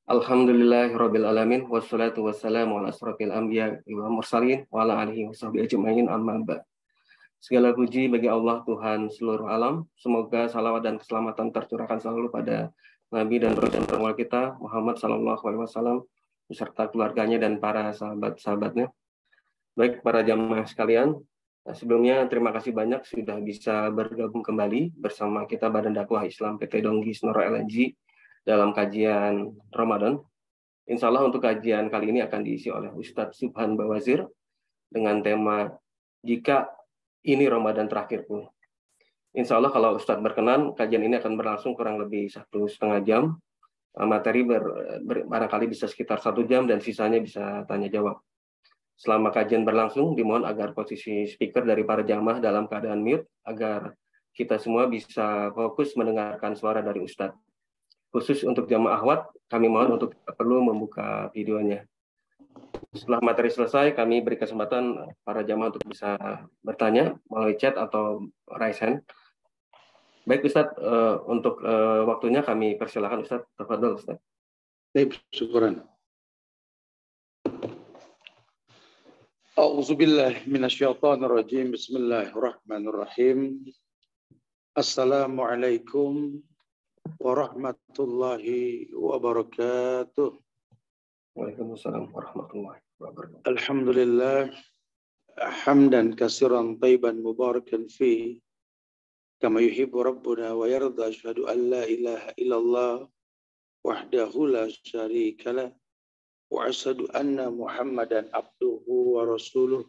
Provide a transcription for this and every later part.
Alhamdulillahirabbil alamin wassalatu wassalamu ala asrofil anbiya wal mursalin wa ala alihi washabihi ajmain amma ba'd. Segala puji bagi Allah Tuhan seluruh alam. Semoga salawat dan keselamatan tercurahkan selalu pada Nabi dan Rasul kita Muhammad sallallahu alaihi wasallam beserta keluarganya dan para sahabat-sahabatnya. Baik para jamaah sekalian, sebelumnya terima kasih banyak sudah bisa bergabung kembali bersama kita Badan Dakwah Islam PT Donggi Snoro LNG dalam kajian Ramadan. Insya Allah untuk kajian kali ini akan diisi oleh Ustadz Subhan Bawazir dengan tema Jika Ini Ramadan Terakhirku. Insya Allah kalau Ustadz berkenan, kajian ini akan berlangsung kurang lebih 1,5 jam. Materi barangkali bisa sekitar 1 jam dan sisanya bisa tanya jawab. Selama kajian berlangsung, dimohon agar posisi speaker dari para jamaah dalam keadaan mute agar kita semua bisa fokus mendengarkan suara dari Ustadz. Khusus untuk jamaah akhwat, kami mohon untuk perlu membuka videonya. Setelah materi selesai, kami beri kesempatan para jamaah untuk bisa bertanya melalui chat atau raise hand. Baik Ustadz, untuk waktunya kami persilakan Ustadz. Tafadhol Ustadz. Baik, syukuran. A'udzubillahi minasyaitonirrajim. Bismillahirrahmanirrahim. Assalamualaikum warahmatullahi wabarakatuh. Waalaikumsalam warahmatullahi wabarakatuh. Alhamdulillah hamdan katsiran thayyiban mubarakan fi kama yuhibbu rabbuna wa yarda. Asyhadu an la ilaha illallah wahdahu la syarika lah wa asyhadu anna Muhammadan abduhu wa rasuluh.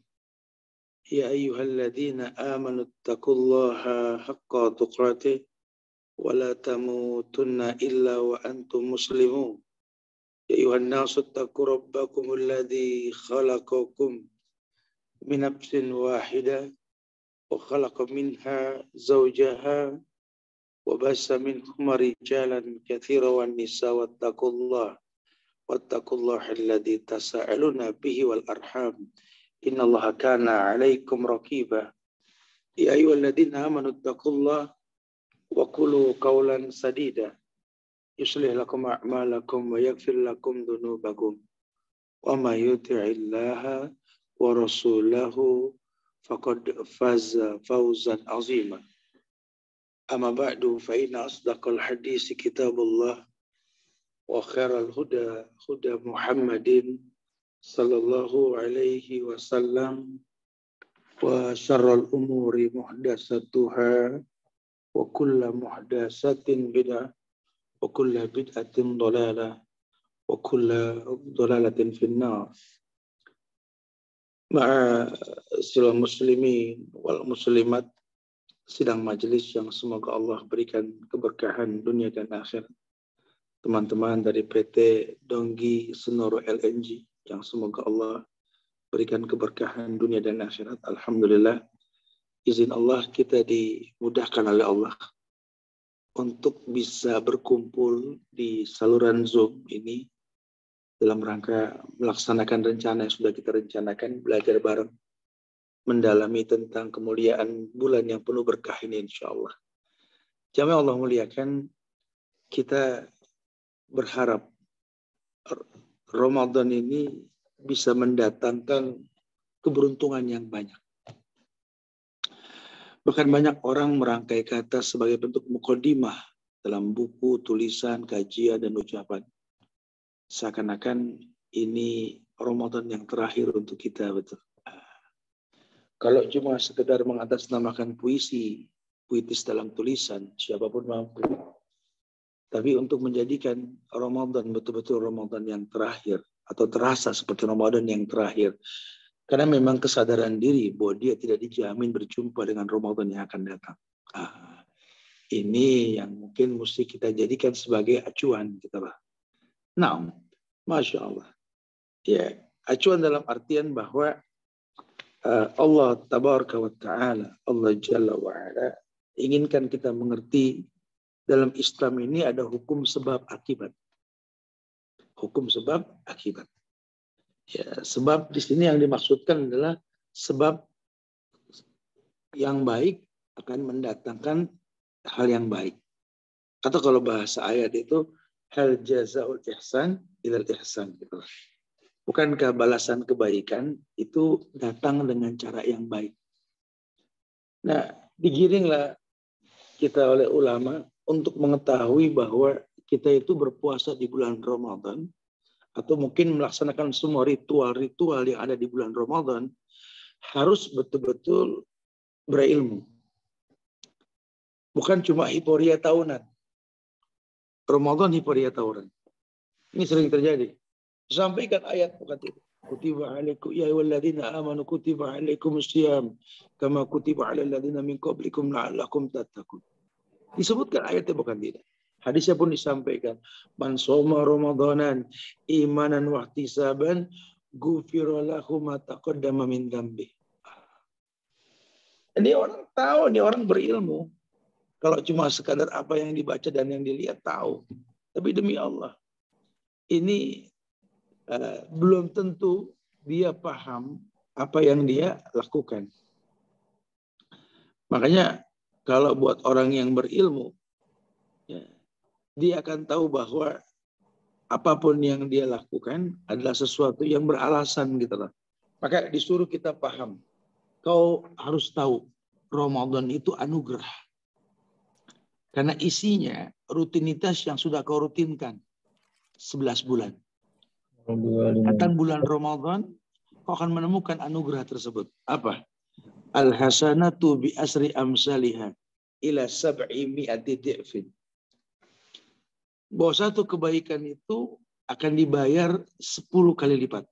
Ya ayyuhalladzina amanu taqullaha haqqa tuqatih wa la tamutunna illa wa antum muslimun. Ya ayuhan nasu taqu rabbakum alladzi khalaqakum min nafsin wahidah wa khalaqa minha zawjaha wa bassa minhuma rijalan katsiran wan nisaa wattaqullaha alladzi tasaaluna bihi wal arham innallaha kana 'alaikum raqiba. Ya ayyuhalladzina amanu taqullaha wa qulu qawlan sadida yuslih lakum a'malakum wa yaghfir lakum dhunubakum wa may yuti'illaha wa rasulahu faqad faza fawzan 'azima. Amma ba'du fa inna asdaqal hadisi kitabullah wa khairal huda huda Muhammadin sallallahu alaihi wasallam wa syarrul umuri muhdatsatuha wa kullu muhdatsatin bid'ah wa kullu bid'atin dhalalah wa kullu dhalalatin finnar. Ma'asyiral muslimin wal muslimat, sidang majelis yang semoga Allah berikan keberkahan dunia dan akhirat. Teman-teman dari PT Donggi Snoro LNG yang semoga Allah berikan keberkahan dunia dan akhirat. Alhamdulillah, izin Allah kita dimudahkan oleh Allah untuk bisa berkumpul di saluran Zoom ini dalam rangka melaksanakan rencana yang sudah kita rencanakan, belajar bareng, mendalami tentang kemuliaan bulan yang penuh berkah ini insya Allah. Jamaah Allah muliakan, kita berharap Ramadan ini bisa mendatangkan keberuntungan yang banyak. Bahkan banyak orang merangkai kata sebagai bentuk mukadimah dalam buku, tulisan, kajian, dan ucapan. Seakan-akan ini Ramadan yang terakhir untuk kita, betul. Kalau cuma sekedar mengatasnamakan puitis dalam tulisan, siapapun mampu. Tapi untuk menjadikan Ramadan betul-betul Ramadan yang terakhir, atau terasa seperti Ramadan yang terakhir, karena memang kesadaran diri bahwa dia tidak dijamin berjumpa dengan Ramadan yang akan datang. Ini yang mungkin mesti kita jadikan sebagai acuan kita, Pak. Nah, Masya Allah. Ya, acuan dalam artian bahwa Allah Tabaraka wa Ta'ala, Allah Jalla wa Ala, inginkan kita mengerti dalam Islam ini ada hukum sebab akibat. Hukum sebab akibat. Ya, sebab di sini yang dimaksudkan adalah sebab yang baik akan mendatangkan hal yang baik. Atau kalau bahasa ayat itu, Hal jazaul ihsan ilal ihsan. Bukankah balasan kebaikan itu datang dengan cara yang baik? Nah, digiringlah kita oleh ulama untuk mengetahui bahwa kita itu berpuasa di bulan Ramadan, atau mungkin melaksanakan semua ritual-ritual yang ada di bulan Ramadan, harus betul-betul berilmu. Bukan cuma hiporia tahunan. Ramadan hiporia tahunan. Ini sering terjadi. Sampaikan ayat bukan itu. Kutiba alaikum ya ayyuhalladzina amanu kutiba alaikumus syiyam kama kutiba alal ladzina min qablikum la'allakum tattaqun. Disebutkan ayatnya bukan tidak. Hadisnya pun disampaikan. Man shoma ramadanan imanan wa ihtisaban ghufira lahu ma taqaddama min dzambi. Ini orang tahu, ini orang berilmu. Kalau cuma sekadar apa yang dibaca dan yang dilihat tahu. Tapi demi Allah, ini belum tentu dia paham apa yang dia lakukan. Makanya kalau buat orang yang berilmu, ya, dia akan tahu bahwa apapun yang dia lakukan adalah sesuatu yang beralasan gitu loh. Maka disuruh kita paham. Kau harus tahu Ramadan itu anugerah. Karena isinya rutinitas yang sudah kau rutinkan 11 bulan. Datang bulan Ramadan, kau akan menemukan anugerah tersebut. Apa? Al-hasanatu bi asri amsalihah ila sab'i mi'ati di'fin. Bahwa satu kebaikan itu akan dibayar 10 kali lipat.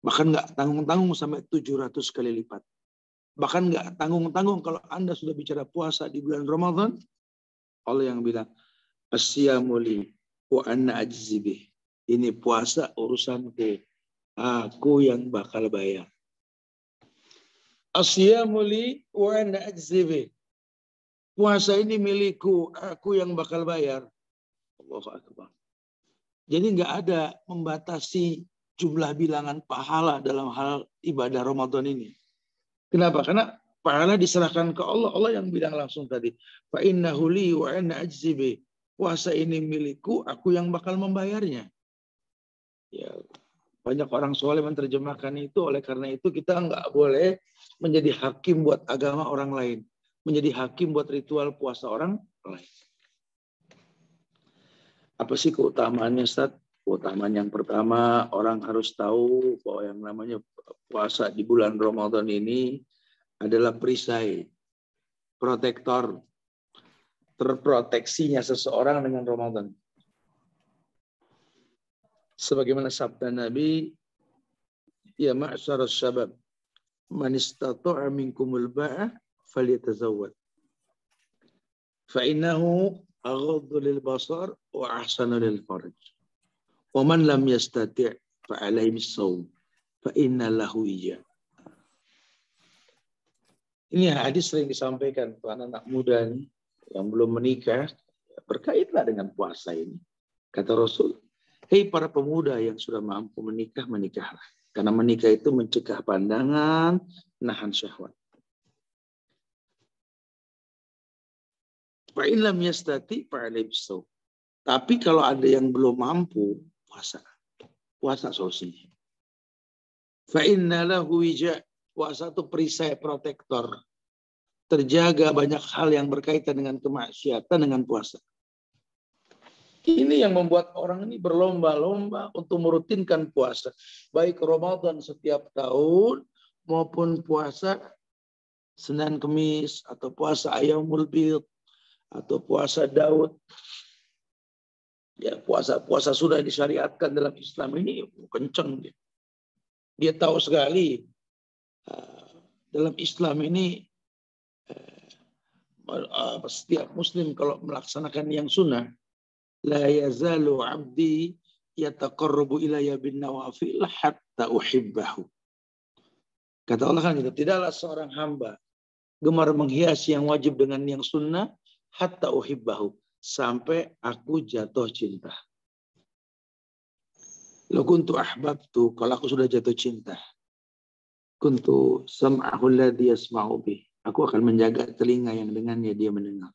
Bahkan nggak tanggung-tanggung sampai 700 kali lipat. Bahkan nggak tanggung-tanggung kalau Anda sudah bicara puasa di bulan Ramadan, Allah yang bilang, Asyamu li wa anna ajzi bih. Ini puasa urusanku. Aku yang bakal bayar. Asyamu li wa anna ajzi bih. Puasa ini milikku, aku yang bakal bayar. Allahu Akbar. Jadi nggak ada membatasi jumlah bilangan pahala dalam hal ibadah Ramadan ini. Kenapa? Karena pahala diserahkan ke Allah. Allah yang bilang langsung tadi. Fa innahu li wa ana ajzi bih. Puasa ini milikku, aku yang bakal membayarnya. Ya, banyak orang soleh menerjemahkan itu. Oleh karena itu kita nggak boleh menjadi hakim buat agama orang lain. Menjadi hakim buat ritual puasa orang lain. Apa sih keutamaannya, Ustaz? Keutamaan yang pertama, orang harus tahu bahwa yang namanya puasa di bulan Ramadan ini adalah perisai, protektor, terproteksinya seseorang dengan Ramadan. Sebagaimana sabda Nabi, ya ma'syarus syabab, man istata'a minkumul ba'ah falyatazawwad. Fa innahu aghaddu lil basar wa ahsanu lil farj. Wa man lam yastati' fa alayhi bis-shaum fa inna lahu ija. Ini hadis sering disampaikan ke anak-anak muda nih, yang belum menikah, berkaitlah dengan puasa ini. Kata Rasul, hei para pemuda yang sudah mampu menikah, menikahlah. Karena menikah itu mencegah pandangan, nahan syahwat. Fa in lam yastati fa alayhi bis-shaum. Tapi kalau ada yang belum mampu, puasa. Puasa solusinya. Fa inna lahu wija. Puasa itu perisai protektor. Terjaga banyak hal yang berkaitan dengan kemaksiatan dengan puasa. Ini yang membuat orang ini berlomba-lomba untuk merutinkan puasa. Baik Ramadan setiap tahun maupun puasa Senin Kemis atau puasa Ayyamul Bid atau puasa Daud. Ya, puasa sudah disyariatkan dalam Islam ini kenceng dia. Dia tahu sekali dalam Islam ini setiap muslim kalau melaksanakan yang sunnah, la yazalu abdi yataqarrabu ilayya bin nawafil hatta uhibbahu. Kata Allah kan itu, tidaklah seorang hamba gemar menghiasi yang wajib dengan yang sunnah hatta uhibbahu, sampai aku jatuh cinta. Lo kuntu ahbabtu, kalau aku sudah jatuh cinta, kuntu sam'ahu alladhi yasma'u bih, aku akan menjaga telinga yang dengannya dia mendengar.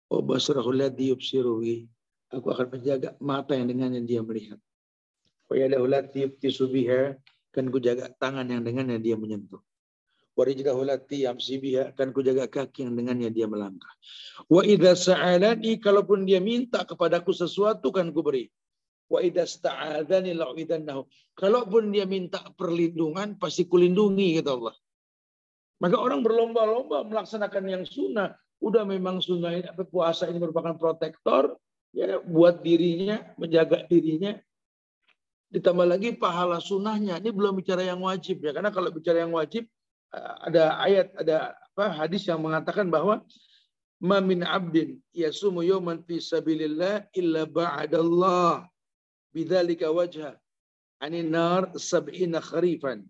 Wa basarahu alladhi yubsiru bih, Aku akan menjaga mata yang dengannya dia melihat. Wa yadahu lati yubtisu biha, kan ku jaga tangan yang dengannya dia menyentuh. Wa rijlahu lati yamsi biha, kan ku jaga kaki yang dengannya dia melangkah. Wa idza sa'alani, kalaupun dia minta kepadaku sesuatu kan ku beri. Wa idza sta'adzani la'uidannahu. Kalaupun dia minta perlindungan pasti kulindungi, kata Allah. Maka orang berlomba-lomba melaksanakan yang sunnah. Udah memang sunnah ini, puasa ini merupakan protektor ya buat dirinya, menjaga dirinya. Ditambah lagi pahala sunnahnya. Ini belum bicara yang wajib ya. Karena kalau bicara yang wajib ada ayat, ada hadis yang mengatakan bahwa ma min abdin yasumu yawman fi sabilillah illa ba'adallah bidzalika wajha anin nar sab'ina kharifan.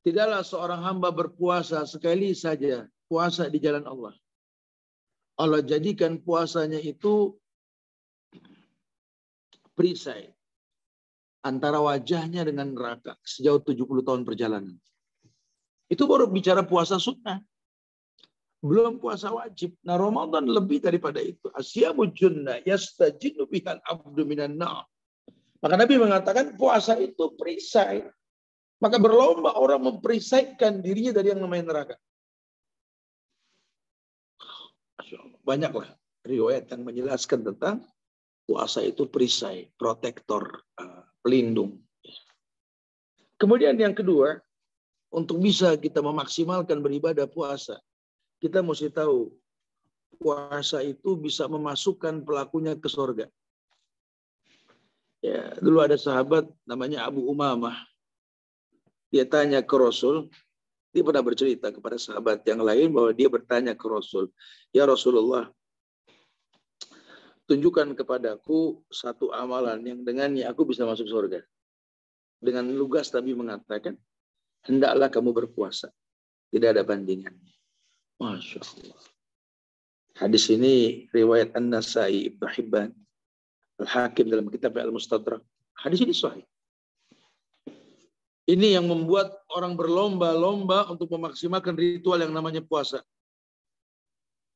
Tidaklah seorang hamba berpuasa sekali saja, puasa di jalan Allah. Allah jadikan puasanya itu perisai antara wajahnya dengan neraka sejauh 70 tahun perjalanan. Itu baru bicara puasa sunnah. Belum puasa wajib. Nah, Ramadan lebih daripada itu. Asyamu junnah yastajinu bihal abdu minan nar. Maka Nabi mengatakan puasa itu perisai. Maka berlomba orang memperisaikan dirinya dari yang namanya neraka. Banyaklah riwayat yang menjelaskan tentang puasa itu perisai, protektor, pelindung. Kemudian yang kedua, untuk bisa kita memaksimalkan beribadah puasa, kita mesti tahu puasa itu bisa memasukkan pelakunya ke surga. Ya, dulu ada sahabat namanya Abu Umamah. Dia tanya ke Rasul, dia pernah bercerita kepada sahabat yang lain bahwa dia bertanya ke Rasul, ya Rasulullah, tunjukkan kepadaku satu amalan yang dengannya aku bisa masuk surga. Dengan lugas Nabi mengatakan, hendaklah kamu berpuasa. Tidak ada bandingannya. Masya Allah. Hadis ini riwayat An-Nasai, Ibnu Hibban, Al-Hakim dalam kitab Al-Mustadrak. Hadis ini sahih. Ini yang membuat orang berlomba-lomba untuk memaksimalkan ritual yang namanya puasa.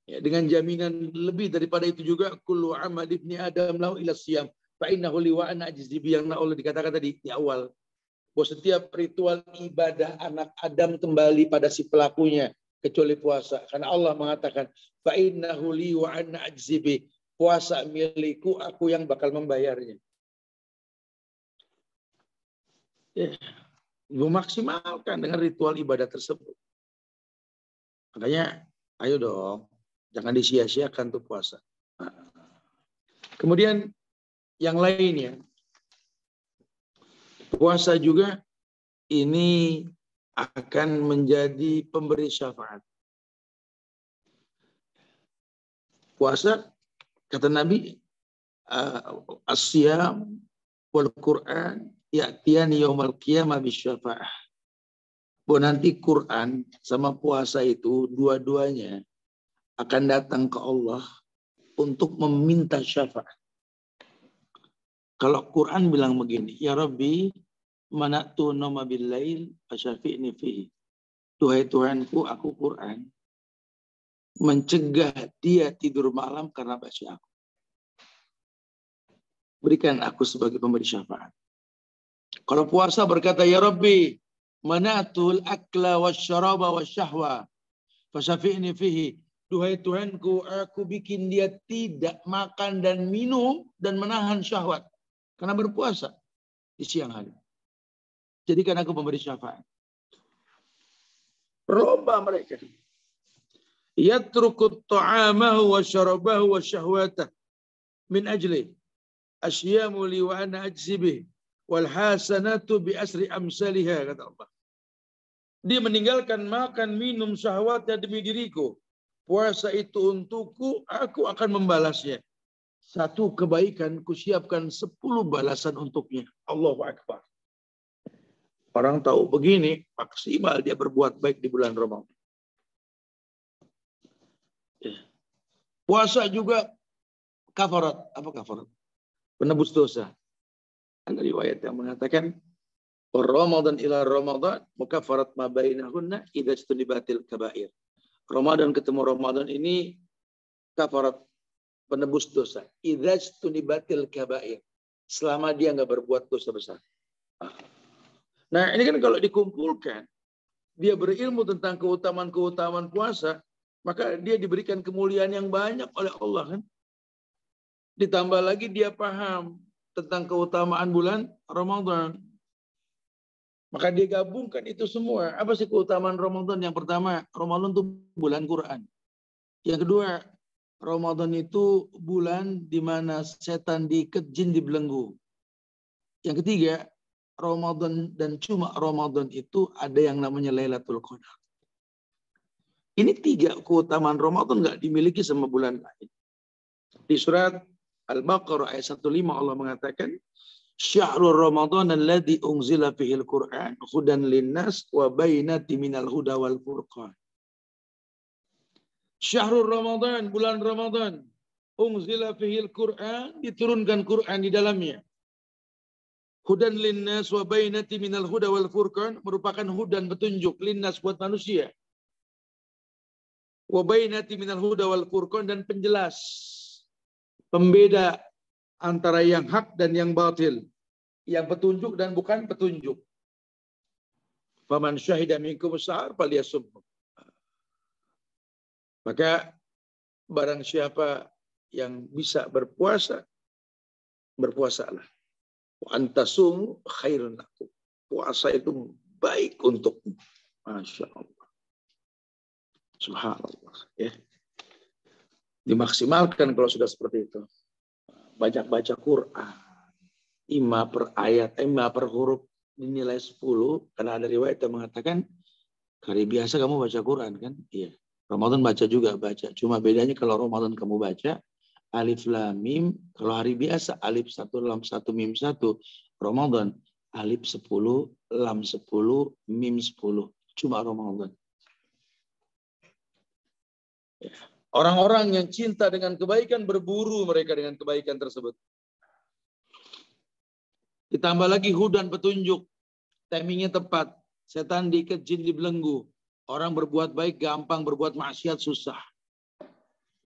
Ya, dengan jaminan lebih daripada itu juga, kullu amal ibni Adam lahu ila siyam, fa innahu li wa ana ajzi bi, yang Allah dikatakan tadi di awal. Bahwa setiap ritual ibadah anak Adam kembali pada si pelakunya kecuali puasa. Karena Allah mengatakan, fa innahu li wa ana ajzi bi, puasa milikku, aku yang bakal membayarnya. Ya. Memaksimalkan dengan ritual ibadah tersebut. Makanya, ayo dong, jangan disia-siakan tuh puasa. Kemudian yang lainnya, puasa juga ini akan menjadi pemberi syafaat. Puasa, kata Nabi, as-siyam wal Qur'an ya'tiyani yaumal qiyamah bisyafa'ah. Bahwa nanti Quran sama puasa itu dua-duanya akan datang ke Allah untuk meminta syafaat. Kalau Quran bilang begini, ya Rabbi, mana'tu nama billail fasyafi'ni fihi. Duhai Tuhanku, aku Quran mencegah dia tidur malam karena baca aku. Berikan aku sebagai pemberi syafaat. Kalau puasa berkata, ya Rabbi, mana'tul akla wasyaraba wasyahwa fasyafi'ni fihi. Duhai Tuhanku, aku bikin dia tidak makan dan minum dan menahan syahwat karena berpuasa di siang hari. Jadikan aku pemberi syafaat. Berlomba mereka. Yatrukut ta'amahu wa syarabahu wa syahwatah min ajli asyamu li wa ana ajzibih wal hasanatu bi asri amsalihah, kata Allah. Dia meninggalkan makan minum syahwatnya demi diriku. Puasa itu untukku, aku akan membalasnya. Satu kebaikan kusiapkan 10 balasan untuknya. Allahu Akbar. Orang tahu begini, maksimal dia berbuat baik di bulan Ramadan. Puasa juga kafarat. Apa kafarat? Penebus dosa. Ada riwayat yang mengatakan, Ramadan ila Ramadan, mukafarat ma bainahunna idza istunibatil kabair. Ramadan ketemu Ramadan ini kafarat penebus dosa. Idzajtunibatil kabair. Selama dia nggak berbuat dosa besar. Nah, ini kan kalau dikumpulkan, dia berilmu tentang keutamaan-keutamaan puasa, maka dia diberikan kemuliaan yang banyak oleh Allah kan. Ditambah lagi dia paham tentang keutamaan bulan Ramadan. Maka dia gabungkan itu semua. Apa sih keutamaan Ramadan? Yang pertama, Ramadan itu bulan Quran. Yang kedua, Ramadan itu bulan di mana setan diikat, jin dibelenggu. Yang ketiga, Ramadan dan cuma Ramadan itu ada yang namanya Lailatul Qadar. Ini 3 keutamaan Ramadan nggak dimiliki sama bulan lain. Di surat Al-Baqarah ayat 15 Allah mengatakan, Syahrul Ramadan alladzi unzila fihil Qur'an hudan linnas wa bainati minal huda wal furqan. Syahrul Ramadan, bulan Ramadan, unzila fihil Qur'an, diturunkan Quran di dalamnya. Hudan linnas wa bainati minal huda wal furqan, merupakan hudan petunjuk linnas buat manusia. Wa bainati minal huda wal furqan, dan penjelas, pembeda antara yang hak dan yang batil, yang petunjuk dan bukan petunjuk. Faman syahida minkum syahr falyasum. Maka barang siapa yang bisa berpuasa, berpuasalah. Wa antasum khairun lakum. Puasa itu baik untukmu. Masya Allah. Subhanallah. Ya. Dimaksimalkan kalau sudah seperti itu. Banyak baca Quran. 5 per ayat, 5 per huruf dinilai 10. Karena ada riwayat yang mengatakan, hari biasa kamu baca Quran kan? Iya. Ramadan baca juga, baca. Cuma bedanya kalau Ramadan kamu baca, alif lam mim. Kalau hari biasa, alif 1 lam 1 mim 1. Ramadan, alif 10, lam 10, mim 10. Cuma Ramadan. Ya. Orang-orang yang cinta dengan kebaikan, berburu mereka dengan kebaikan tersebut. Ditambah lagi hudan petunjuk. Timingnya tepat. Setan diikat, jin dibelenggu. Orang berbuat baik gampang, berbuat maksiat susah.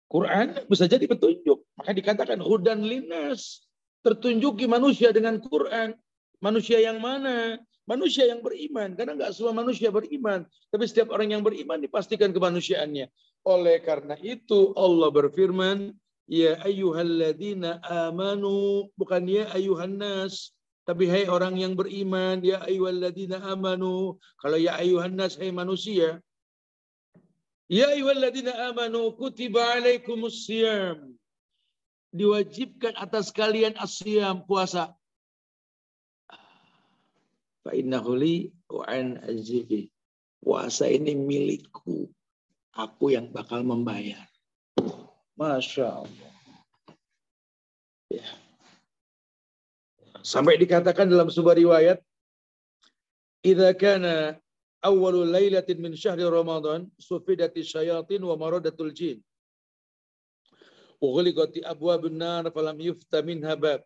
Quran bisa jadi petunjuk. Maka dikatakan hudan linnas. Tertunjuki manusia dengan Quran. Manusia yang mana? Manusia yang beriman. Karena nggak semua manusia beriman. Tapi setiap orang yang beriman dipastikan kemanusiaannya. Oleh karena itu Allah berfirman, ya ayyuhalladzina amanu, bukan ya ayyuhan nas. Tapi hai orang yang beriman, ya ayyuhalladzina amanu. Kalau ya ayyuhan nas, hai manusia. Ya ayyuhalladzina amanu kutiba alaikumus siyam. Diwajibkan atas kalian as-siyam, puasa. Fa innahu li wa an ajibi. Puasa ini milikku. Aku yang bakal membayar. Masya Allah. Ya. Sampai dikatakan dalam sebuah riwayat, idza kana awwalul lailatin min syahri Ramadan sufidati syayatin wa maradatul jin. Wa ghuliqati abwabun nar falam yufta minha bab.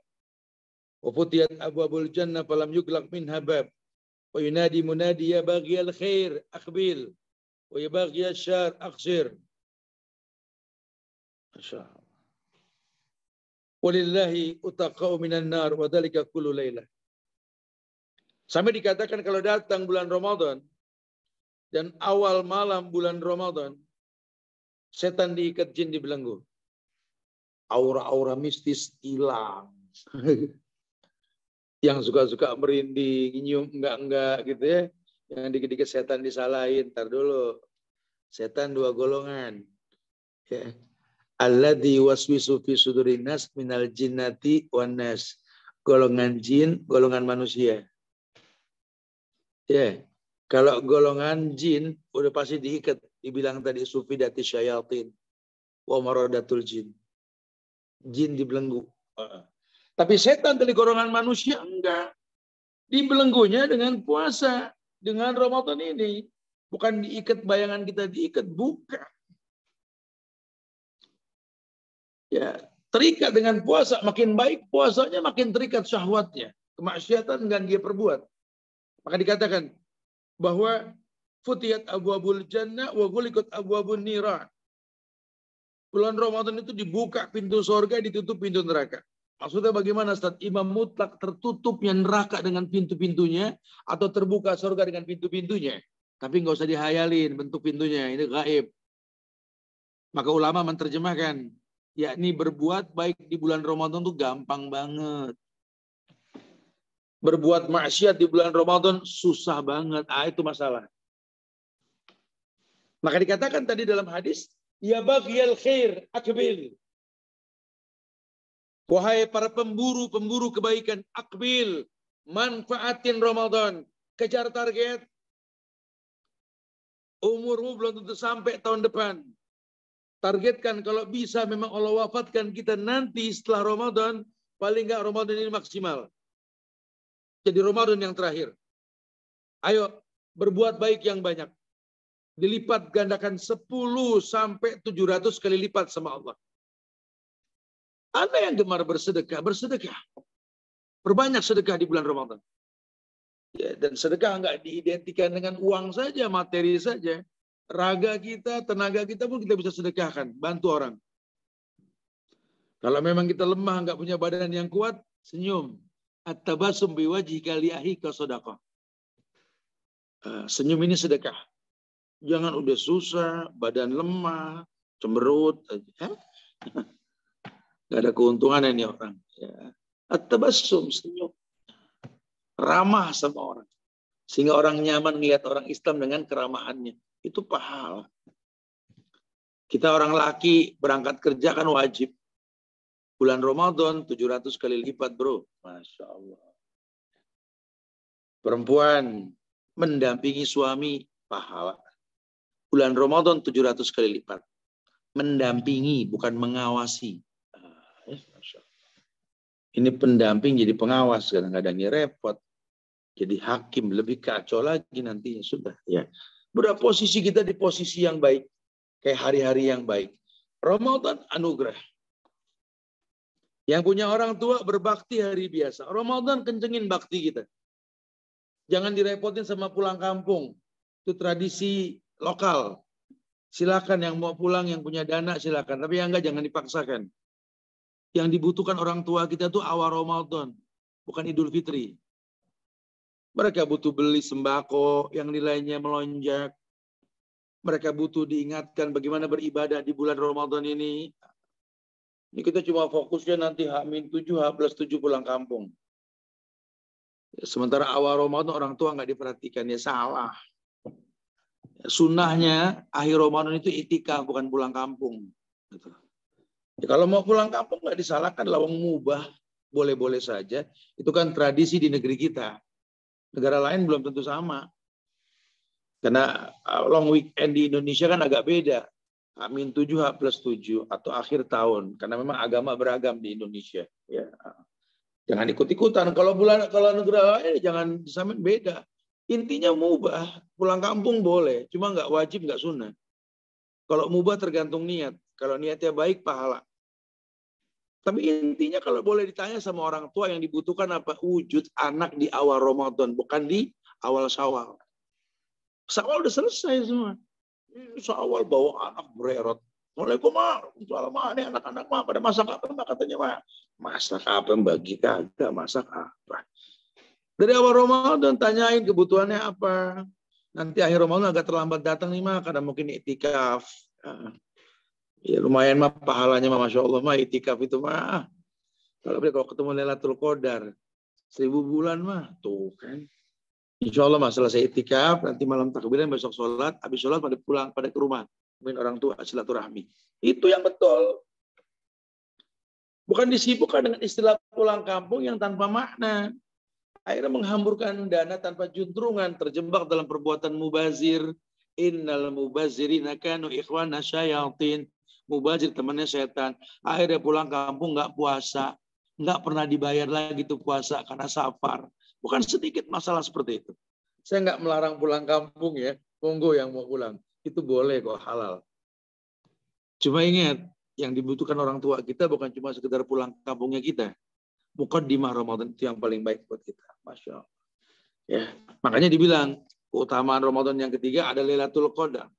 Wa futiyat abwabul jannah falam yughlaq minha bab. Wa yunadi munadi ya baghiyal khair aqbil wa ya baghiyal syarr aqsir. Masya Allah. Walillahi utaqau minan nar wa dzalika kullu lailah. Sampai dikatakan kalau datang bulan Ramadan dan awal malam bulan Ramadan, setan diikat, jin dibelenggu. Aura-aura mistis hilang. Yang suka-suka merinding, nyium enggak gitu ya. Yang dikit-dikit setan disalahin, ntar dulu. Setan 2 golongan. Ya. Alladzi waswisu fi sudurin nas minal jinnati wan nas. Golongan jin, golongan manusia. Ya. Kalau golongan jin udah pasti diikat, dibilang tadi sufidati syayatin wa maradatul jin. Jin dibelenggu. Tapi setan dari golongan manusia enggak. Dibelenggunya dengan puasa, dengan Ramadan ini. Bukan diikat bayangan kita diikat, bukan. Ya, terikat dengan puasa, makin baik puasanya, makin terikat syahwatnya. Kemaksiatan enggak dia perbuat. Maka dikatakan bahwa futiyat abwabul jannah wa ghuliqat abwabun niran. Bulan Ramadan itu dibuka pintu surga, ditutup pintu neraka. Maksudnya bagaimana, Ustaz? Imam mutlak tertutupnya neraka dengan pintu-pintunya atau terbuka surga dengan pintu-pintunya. Tapi nggak usah dihayalin bentuk pintunya, ini gaib. Maka ulama menerjemahkan, yakni berbuat baik di bulan Ramadan itu gampang banget. Berbuat maksiat di bulan Ramadan susah banget. Itu masalah. Maka dikatakan tadi dalam hadis, ya baghiyal khair akbil. Wahai para pemburu kebaikan, akbil, manfaatin Ramadan, kejar target. Umurmu belum tentu sampai tahun depan. Targetkan kalau bisa memang Allah wafatkan kita nanti setelah Ramadan, paling enggak Ramadan ini maksimal. Jadi Ramadan yang terakhir. Ayo berbuat baik yang banyak. Dilipat gandakan 10 sampai 700 kali lipat sama Allah. Anda yang gemar bersedekah, bersedekah. Perbanyak sedekah di bulan Ramadan. Ya, dan sedekah enggak diidentikan dengan uang saja, materi saja. Raga kita, tenaga kita pun kita bisa sedekahkan, bantu orang. Kalau memang kita lemah, enggak punya badan yang kuat, senyum. At-tabassum biwajhika li akhika shadaqah. Senyum ini sedekah. Jangan udah susah, badan lemah, cemberut. Gak ada keuntungan ini orang. Ya. At-tabassum, senyum. Ramah sama orang. Sehingga orang nyaman melihat orang Islam dengan keramahannya. Itu pahala. Kita orang laki berangkat kerja kan wajib. Bulan Ramadan 700 kali lipat, bro. Masya Allah. Perempuan mendampingi suami, pahala. Bulan Ramadan 700 kali lipat. Mendampingi, bukan mengawasi. Ini pendamping jadi pengawas. Kadang-kadang repot. Jadi hakim, lebih kacau lagi nantinya. Sudah, ya. Berapa posisi kita di posisi yang baik. Kayak hari-hari yang baik. Ramadan anugerah. Yang punya orang tua berbakti hari biasa. Ramadan kencengin bakti kita. Jangan direpotin sama pulang kampung. Itu tradisi lokal. Silakan yang mau pulang, yang punya dana silakan. Tapi yang enggak jangan dipaksakan. Yang dibutuhkan orang tua kita tuh awal Ramadan. Bukan Idul Fitri. Mereka butuh beli sembako yang nilainya melonjak. Mereka butuh diingatkan bagaimana beribadah di bulan Ramadan ini. Ini kita cuma fokusnya nanti H-7, H+7 pulang kampung. Sementara awal Ramadan orang tua nggak diperhatikan, ya salah. Sunnahnya akhir Ramadan itu itikaf, bukan pulang kampung. Ya, kalau mau pulang kampung nggak disalahkan, lawang mubah, boleh-boleh saja. Itu kan tradisi di negeri kita. Negara lain belum tentu sama. Karena long weekend di Indonesia kan agak beda. H-7, H+7 atau akhir tahun. Karena memang agama beragam di Indonesia. Ya. Jangan ikut-ikutan. Kalau negara lain jangan disamain, beda. Intinya mubah. Pulang kampung boleh. Cuma nggak wajib, nggak sunnah. Kalau mubah tergantung niat. Kalau niatnya baik, pahala. Tapi intinya kalau boleh ditanya sama orang tua yang dibutuhkan apa? Wujud anak di awal Ramadan. Bukan di awal Syawal. Syawal udah selesai semua. Syawal bawa anak bererot. Waalaikumsalam, ini anak-anak mah pada masak apa? Katanya mah masak apa, bagi kagak masak apa. Dari awal Ramadan tanyain kebutuhannya apa. Nanti akhir Ramadan agak terlambat datang nih mah, karena mungkin iktikaf. Ya lumayan mah pahalanya mah, Masya Allah mah iktikaf itu mah. Kalau ketemu Lailatul Qadar 1000 bulan mah tuh kan. Insya Allah mas selesai itikaf, nanti malam takbiran, besok sholat, habis sholat pada pulang, pada ke rumah. Mungkin orang tua silaturahmi. Itu yang betul. Bukan disibukkan dengan istilah pulang kampung yang tanpa makna. Akhirnya menghamburkan dana tanpa juntrungan, terjebak dalam perbuatan mubazir. Innal mubazirina kanu ikhwana syayatin. Mubazir temannya setan. Akhirnya pulang kampung nggak puasa. Nggak pernah dibayar lagi tuh puasa karena safar. Bukan sedikit masalah seperti itu. Saya nggak melarang pulang kampung ya. Monggo yang mau pulang. Itu boleh kok, halal. Cuma ingat, yang dibutuhkan orang tua kita bukan cuma sekedar pulang kampungnya kita. Muqaddimah Ramadan itu yang paling baik buat kita. Masya Allah. Ya, makanya dibilang, keutamaan Ramadan yang ketiga ada Lailatul Qadar.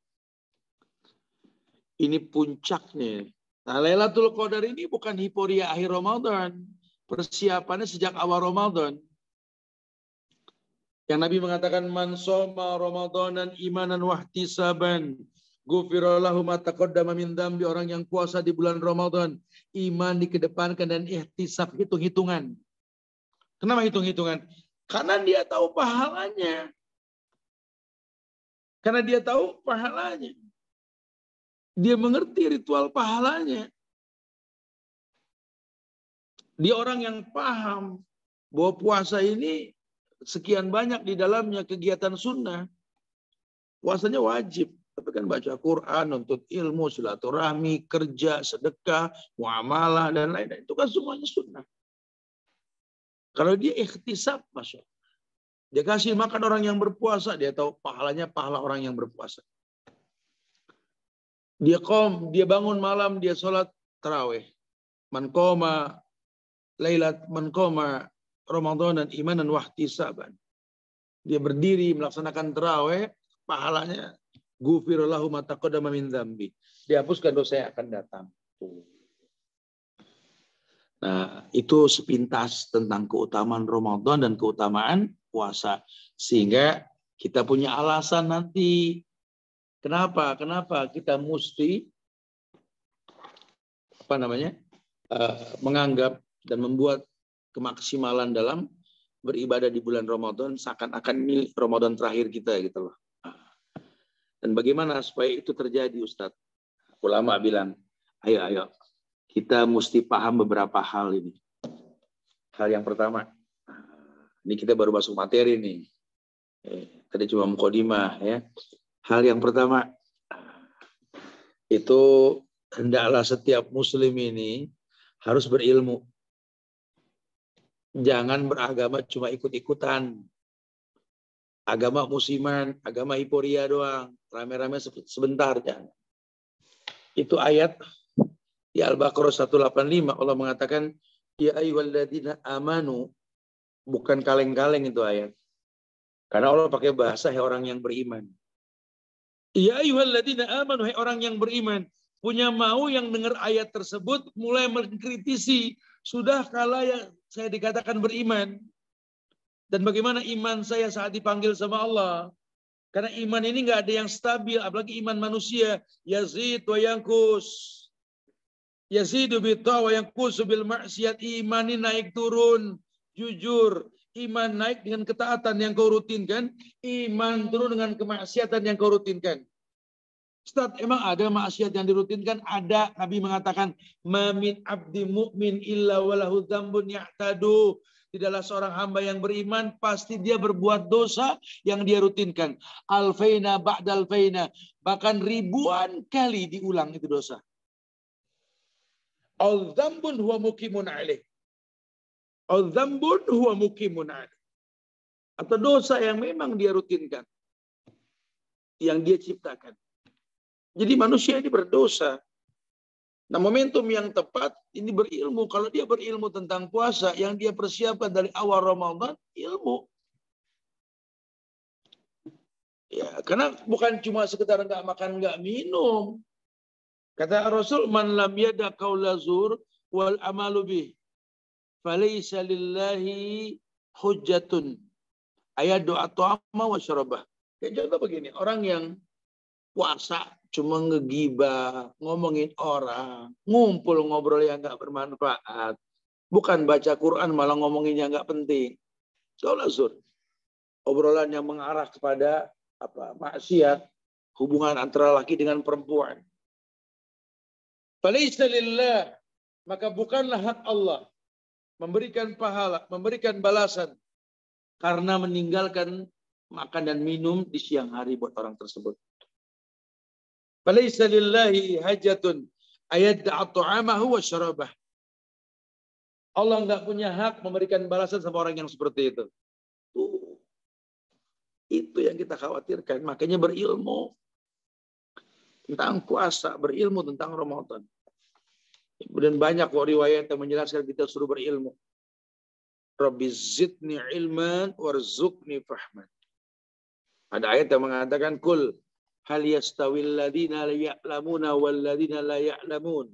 Ini puncaknya. Nah, Lailatul Qadar ini bukan hiporia akhir Ramadan. Persiapannya sejak awal Ramadan. Yang Nabi mengatakan, man shoma Ramadanan imanan wahtisaban ghufira lahu ma taqaddama min dzambi. Orang yang puasa di bulan Ramadan, iman dikedepankan dan ihtisab, hitung-hitungan. Kenapa hitung-hitungan? Karena dia tahu pahalanya. Karena dia tahu pahalanya. Dia mengerti ritual pahalanya. Dia orang yang paham bahwa puasa ini sekian banyak di dalamnya kegiatan sunnah. Puasanya wajib. Tapi kan baca Quran, nuntut ilmu, silaturahmi, kerja, sedekah, muamalah, dan lain-lain. Itu kan semuanya sunnah. Kalau dia ikhtisab, Masya Allah. Dia kasih makan orang yang berpuasa, dia tahu pahalanya pahala orang yang berpuasa. Dia bangun malam, dia sholat tarawih. Man qoma Ramadanan imanan wahtisaban. Dia berdiri melaksanakan tarawih, pahalanya ghufira lahu ma taqaddama min dzambi. Dihapuskan dosa yang akan datang. Nah, itu sepintas tentang keutamaan Ramadan dan keutamaan puasa. Sehingga kita punya alasan nanti. Kenapa kita mesti menganggap dan membuat kemaksimalan dalam beribadah di bulan Ramadan seakan-akan ini Ramadan terakhir kita gitu loh. Dan bagaimana supaya itu terjadi, Ustadz? Ulama bilang, ayo kita mesti paham beberapa hal ini. Hal yang pertama, ini kita baru masuk materi nih. Tadi cuma mukadimah ya. Hal yang pertama, itu hendaklah setiap muslim ini harus berilmu. Jangan beragama cuma ikut-ikutan. Agama musiman, agama hiporia doang. Rame-rame sebentar. Jangan. Itu ayat di Al-Baqarah 185. Allah mengatakan, ya ayyuhalladzina amanu. Bukan kaleng-kaleng itu ayat. Karena Allah pakai bahasa orang yang beriman. Ya ayyuhalladzina amanu, hai orang yang beriman, punya mau yang dengar ayat tersebut mulai mengkritisi, sudah kala yang saya dikatakan beriman. Dan bagaimana iman saya saat dipanggil sama Allah? Karena iman ini nggak ada yang stabil, apalagi iman manusia. Yazid wa yankus. Yazidu bitta wa yankusu bil maksiat. Iman ini naik turun, jujur. Iman naik dengan ketaatan yang kau rutinkan. Iman turun dengan kemaksiatan yang kau rutinkan. Ustaz, emang ada maksiat yang dirutinkan? Ada. Nabi mengatakan, "Mamin abdi mu'min illa walahu dzambun ya'tadu." Tidaklah seorang hamba yang beriman, pasti dia berbuat dosa yang dia rutinkan. Alfaina ba'dal faina. Bahkan ribuan kali diulang itu dosa. Al-dzambun huwa mukimun alaih. Al-dzambun huwa mukimun alaih. Atau dosa yang memang dia rutinkan. Yang dia ciptakan. Jadi manusia ini berdosa. Nah, momentum yang tepat ini berilmu. Kalau dia berilmu tentang puasa, yang dia persiapkan dari awal Ramadan, ilmu. Ya, karena bukan cuma sekedar nggak makan, nggak minum. Kata Rasul, man lam yada qaula zur wal amalu bih, falaysa lillahi hujjatun. Ayat doa ta'ama wa syarabah. Ya, contoh begini, orang yang puasa cuma ngegibah, ngomongin orang, ngumpul ngobrol yang nggak bermanfaat, bukan baca Quran malah ngomongin yang nggak penting. Soal zur, obrolan yang mengarah kepada maksiat, hubungan antara laki dengan perempuan. Falaysa lillah, maka bukanlah hak Allah memberikan pahala, memberikan balasan karena meninggalkan makan dan minum di siang hari buat orang tersebut. Falaysa lillahi hajatun ayadda'a ta'amahu wa syarabah. Allah enggak punya hak memberikan balasan sama orang yang seperti itu. Itu yang kita khawatirkan. Makanya berilmu tentang puasa, berilmu tentang Ramadan. Kemudian banyak riwayat yang menjelaskan kita suruh berilmu. Rabbi zidni ilman warzuqni fahman. Ada ayat yang mengatakan kul hal yastawil ladina la ya'lamuna wal ladina la ya'lamun.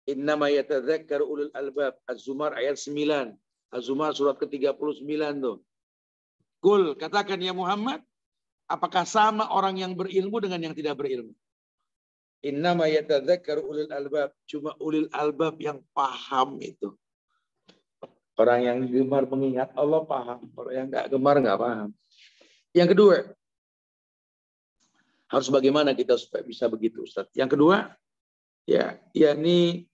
Innama yatadzakkaru ulul albab. Az-Zumar ayat 9. Az-Zumar surat ke-39 tuh. Kul, katakan ya Muhammad, apakah sama orang yang berilmu dengan yang tidak berilmu? Innama yatadzakkaru ulul albab. Cuma ulul albab yang paham itu. Orang yang gemar mengingat Allah paham. Orang yang nggak gemar nggak paham. Yang kedua, harus bagaimana kita supaya bisa begitu, Ustaz? Yang kedua, ya, yakni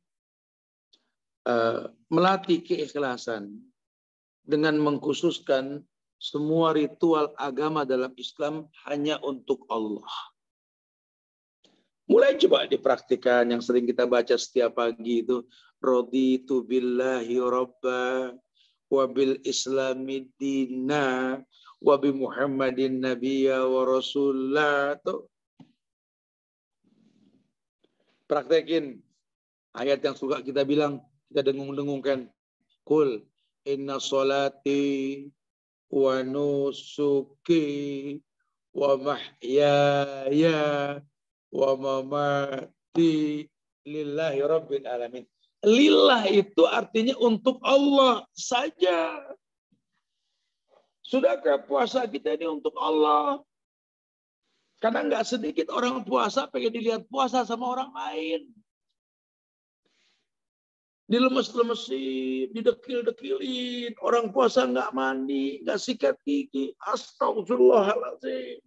melatih keikhlasan dengan mengkhususkan semua ritual agama dalam Islam hanya untuk Allah. Mulai coba dipraktikkan yang sering kita baca setiap pagi itu, raditu billahi robba wa bil islami dina wa bi Muhammadin nabiyya wa rasulullah. Praktekin ayat yang suka kita bilang, kita dengung-dengungkan. Kul inna sholati wa nusuki wa mahyaya wa mamati lillahi rabbil alamin. Lillah itu artinya untuk Allah saja. Sudahkah puasa kita ini untuk Allah? Karena nggak sedikit orang puasa pengen dilihat puasa sama orang lain. Dilemes-lemesin, didekil-dekilin. Orang puasa nggak mandi, nggak sikat gigi. Astagfirullahaladzim.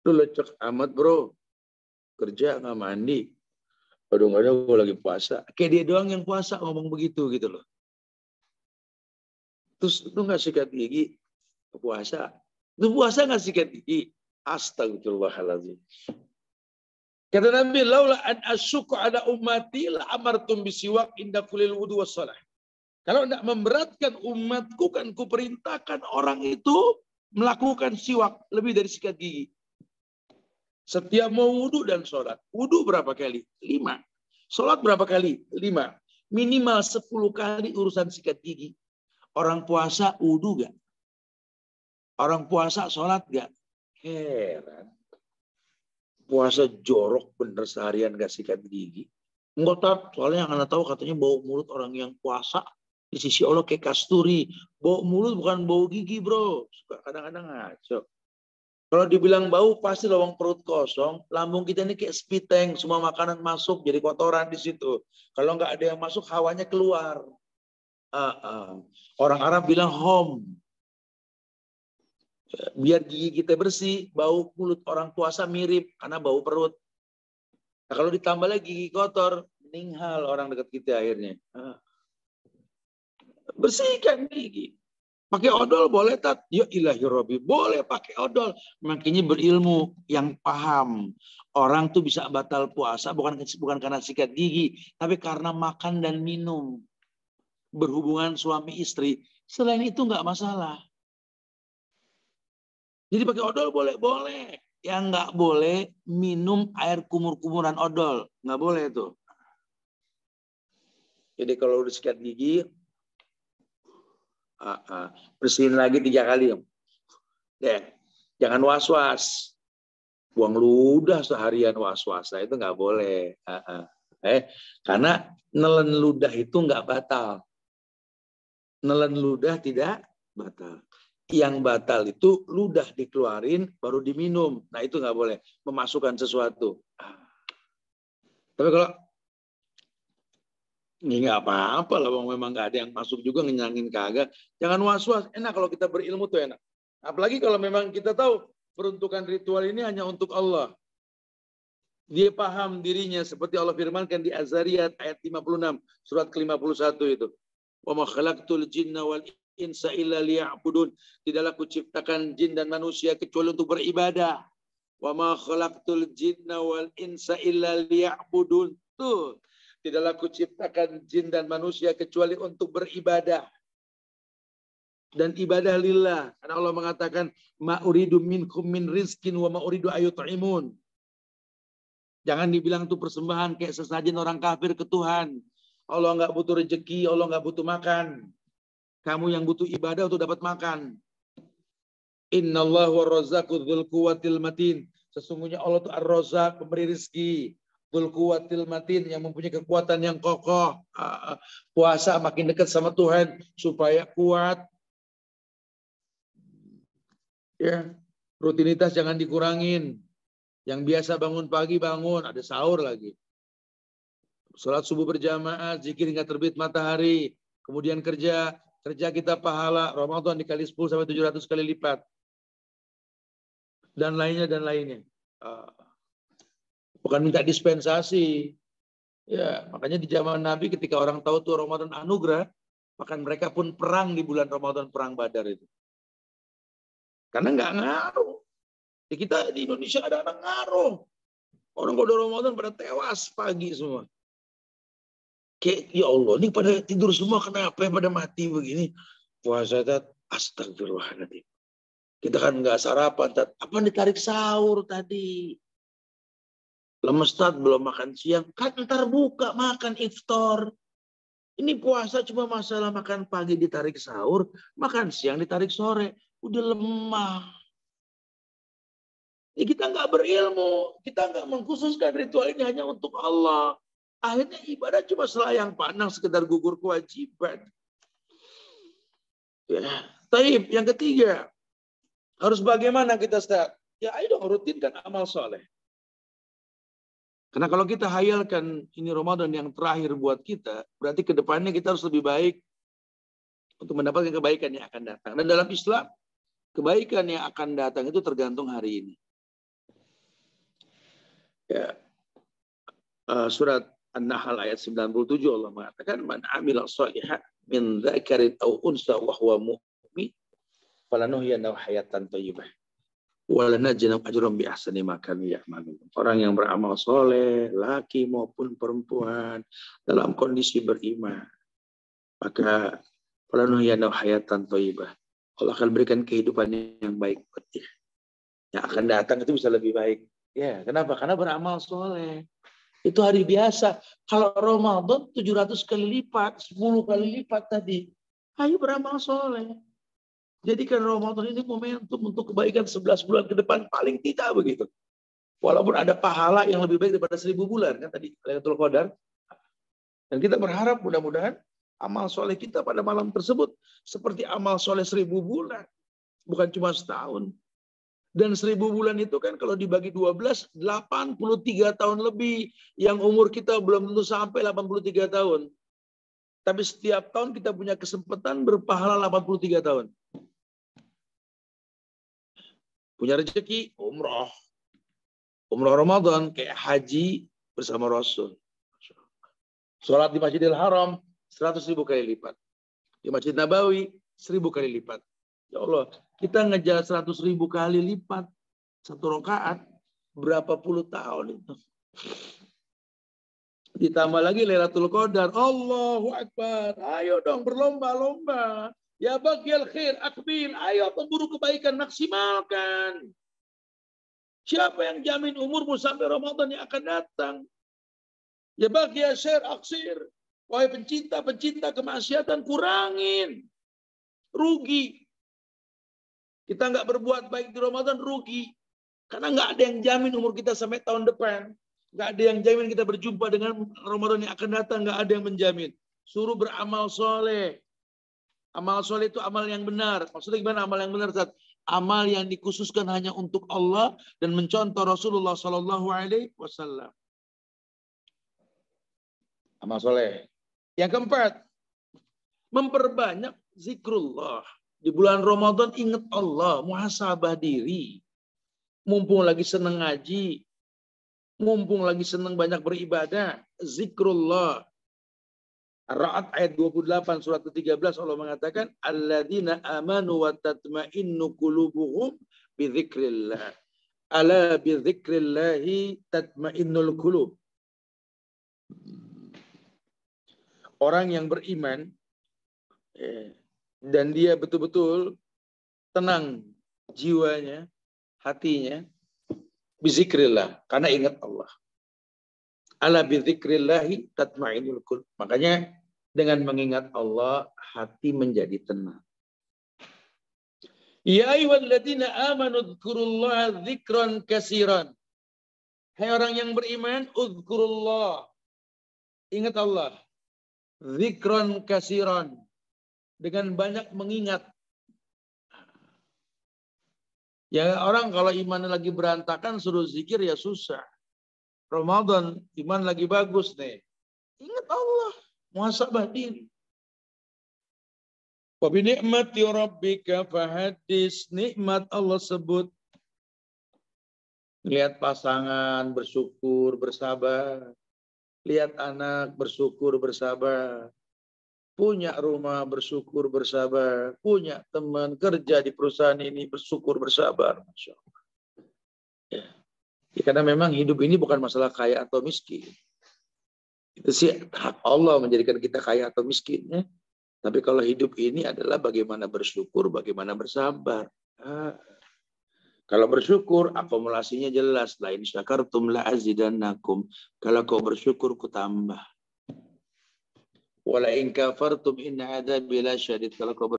Lu lecek amat bro. Kerja nggak mandi. Aduh nggak ada, gue lagi puasa. Kayak dia doang yang puasa ngomong begitu gitu loh. Terus lu nggak sikat gigi, puasa. Lu puasa nggak sikat gigi. Astagfirullahaladzim. Kata Nabi, laula an asyuku ala ummati la amartum bisiwak inda kulil wudu wassalah. Kalau tidak memberatkan umatku, kan kuperintahkan orang itu melakukan siwak lebih dari sikat gigi. Setiap mau wudu dan sholat. Wudu berapa kali? 5. Sholat berapa kali? 5. Minimal 10 kali urusan sikat gigi. Orang puasa wudu gak? Orang puasa sholat gak? Heran. Puasa jorok bener seharian gak sikat gigi. Enggak tahu, soalnya yang anda tahu katanya bau mulut orang yang puasa di sisi Allah kayak kasturi. Bau mulut bukan bau gigi bro. Suka kadang-kadang ngaco. Kalau dibilang bau pasti lawang perut kosong. Lambung kita ini kayak spiteng. Semua makanan masuk jadi kotoran di situ. Kalau nggak ada yang masuk hawanya keluar. Orang Arab bilang hom. Biar gigi kita bersih, bau mulut orang puasa mirip karena bau perut. Nah, kalau ditambah lagi gigi kotor, meninggal orang dekat kita akhirnya. Bersihkan gigi. Pakai odol boleh tat? Ya ilahi Rabbi, boleh pakai odol. Makanya berilmu yang paham. Orang tuh bisa batal puasa bukan karena sikat gigi, tapi karena makan dan minum. Berhubungan suami istri. Selain itu nggak masalah. Jadi pakai odol boleh. Yang nggak boleh minum air kumur-kumuran odol. Nggak boleh itu. Jadi kalau udah sikat gigi, bersihin lagi 3 kali. Deh, jangan was-was. Buang ludah seharian was-was. Itu nggak boleh. Karena nelen ludah itu nggak batal. Nelen ludah tidak batal. Yang batal itu ludah dikeluarin baru diminum. Nah itu nggak boleh memasukkan sesuatu. Tapi kalau ini nggak apa-apa lah, memang nggak ada yang masuk juga ngenyangin kagak. Jangan was-was. Enak kalau kita berilmu tuh enak. Apalagi kalau memang kita tahu peruntukan ritual ini hanya untuk Allah. Dia paham dirinya seperti Allah firmankan di Az-Zariyat ayat 56 surat ke-51 itu. Wa ma khalaqtul jinna wal insa illa liya'budun. Tidaklah kuciptakan jin dan manusia kecuali untuk beribadah. Wa ma khalaqtul jinna wal insa illa liya'budun. Tuh, tidaklah kuciptakan jin dan manusia kecuali untuk beribadah. Dan ibadah lillah. Karena Allah mengatakan ma uridu minkum min rizkin wa ma uridu ayut'imun. Jangan dibilang itu persembahan kayak sesajen orang kafir ke Tuhan. Allah nggak butuh rezeki, Allah nggak butuh makan. Kamu yang butuh ibadah untuk dapat makan. Innallahu ar-razzaqu dzul quwwatil matin. Sesungguhnya Allah itu ar-razzaq, pemberi rezeki. Dzul Quwwatil Matin, yang mempunyai kekuatan yang kokoh. Puasa makin dekat sama Tuhan supaya kuat. Ya, rutinitas jangan dikurangin. Yang biasa bangun pagi bangun, ada sahur lagi. Salat subuh berjamaah, zikir hingga terbit matahari. Kemudian kerja kita pahala. Ramadan dikali 10 sampai 700 kali lipat. Dan lainnya. Bukan minta dispensasi. Ya, makanya di zaman Nabi ketika orang tahu tuh Ramadan anugerah, maka mereka pun perang di bulan Ramadan, perang Badar itu. Karena nggak ngaruh. Ya, kita di Indonesia ada orang ngaruh. Orang kalau Ramadan pada tewas pagi semua. Kayak, ya Allah, ini pada tidur semua, kenapa pada mati begini? Puasa, astagfirullahaladzim. Kita kan nggak sarapan, apa ditarik sahur tadi? Lemes, belum makan siang, kan ntar buka makan iftar. Ini puasa cuma masalah makan pagi ditarik sahur, makan siang ditarik sore. Udah lemah. Ya, kita nggak berilmu, kita nggak mengkhususkan ritual ini hanya untuk Allah. Akhirnya ibadah cuma selayang pandang, sekedar gugur kewajiban. Ya, taib. Yang ketiga, harus bagaimana kita start? Ya, ayo dong rutinkan amal soleh. Karena kalau kita hayalkan ini Ramadan yang terakhir buat kita, berarti ke depannya kita harus lebih baik untuk mendapatkan kebaikan yang akan datang. Dan dalam Islam, kebaikan yang akan datang itu tergantung hari ini. Ya. Surat An-Nahl ayat 97 Allah mengatakan, man amila shalihan min dzakarin aw unsa wa huwa mu'min falanuhyiyannahu hayatan thayyibah. Orang yang beramal soleh, laki maupun perempuan, dalam kondisi beriman, maka hayatan thayyibah. Allah akan berikan kehidupan yang baik buat dia. Yang akan datang itu bisa lebih baik. Ya, kenapa? Karena beramal soleh. Itu hari biasa. Kalau Ramadan 700 kali lipat, 10 kali lipat tadi. Ayo beramal soleh. Jadikan Ramadan ini momentum untuk kebaikan 11 bulan ke depan, paling tidak begitu. Walaupun ada pahala yang lebih baik daripada 1000 bulan kan tadi Lailatul Qadar. Dan kita berharap mudah-mudahan amal soleh kita pada malam tersebut seperti amal soleh 1000 bulan, bukan cuma setahun. Dan 1000 bulan itu kan kalau dibagi 12, 83 tahun lebih. Yang umur kita belum tentu sampai 83 tahun. Tapi setiap tahun kita punya kesempatan berpahala 83 tahun. Punya rezeki, umroh. Umroh Ramadan, kayak haji bersama Rasul. Sholat di Masjidil Haram, 100.000 kali lipat. Di Masjid Nabawi, 1000 kali lipat. Ya Allah, kita ngejar 100.000 kali lipat. Satu rakaat, berapa puluh tahun itu. Ditambah lagi Lailatul Qadar. Allahu Akbar. Ayo dong berlomba-lomba. Ya bagyal khair akbil, ayo pemburu kebaikan maksimalkan. Siapa yang jamin umurmu sampai Ramadan yang akan datang? Ya bagyal syar aksir. Wahai pencinta kemaksiatan, kurangin. Rugi. Kita nggak berbuat baik di Ramadan, rugi. Karena nggak ada yang jamin umur kita sampai tahun depan. Nggak ada yang jamin kita berjumpa dengan Ramadan yang akan datang. Nggak ada yang menjamin. Suruh beramal soleh. Amal soleh itu amal yang benar. Maksudnya gimana amal yang benar? Amal yang dikhususkan hanya untuk Allah dan mencontoh Rasulullah Sallallahu Alaihi Wasallam. Amal soleh. Yang keempat, memperbanyak zikrullah. Di bulan Ramadan ingat Allah, muhasabah diri. Mumpung lagi senang ngaji, mumpung lagi senang banyak beribadah, zikrullah. Ar-Ra'd ayat 28 surat ke-13 Allah mengatakan alladzina amanu wa tatma'innu qulubuhum bi dzikrillah. Ala bi dzikrillah tatma'innul qulub. Orang yang beriman dan dia betul-betul tenang jiwanya, hatinya bi dzikrillah, karena ingat Allah. Ala bi dzikrillah tatma'innul qulub. Makanya dengan mengingat Allah, hati menjadi tenang. Ya ayyuhalladzina amanu dzkurullaha dzikran katsiran. Hai orang yang beriman, uzkurullah. Ingat Allah. Zikron kasiron. Dengan banyak mengingat. Ya orang kalau iman lagi berantakan suruh zikir ya susah. Ramadan iman lagi bagus nih. Ingat Allah, muhasabah diri. Wa bi ni'mati rabbika fahadis, nikmat Allah sebut. Lihat pasangan bersyukur, bersabar. Lihat anak bersyukur, bersabar. Punya rumah bersyukur, bersabar. Punya teman kerja di perusahaan ini bersyukur, bersabar. Masya Allah. Ya. Ya, karena memang hidup ini bukan masalah kaya atau miskin. Itu sih hak Allah menjadikan kita kaya atau miskin. Ya. Tapi kalau hidup ini adalah bagaimana bersyukur, bagaimana bersabar. Kalau bersyukur, akumulasinya jelas. La in syakartum la azidannakum. Kalau kau bersyukur, ku tambah. Wala in kafartum inna adzabi lasyadid. Kalau kau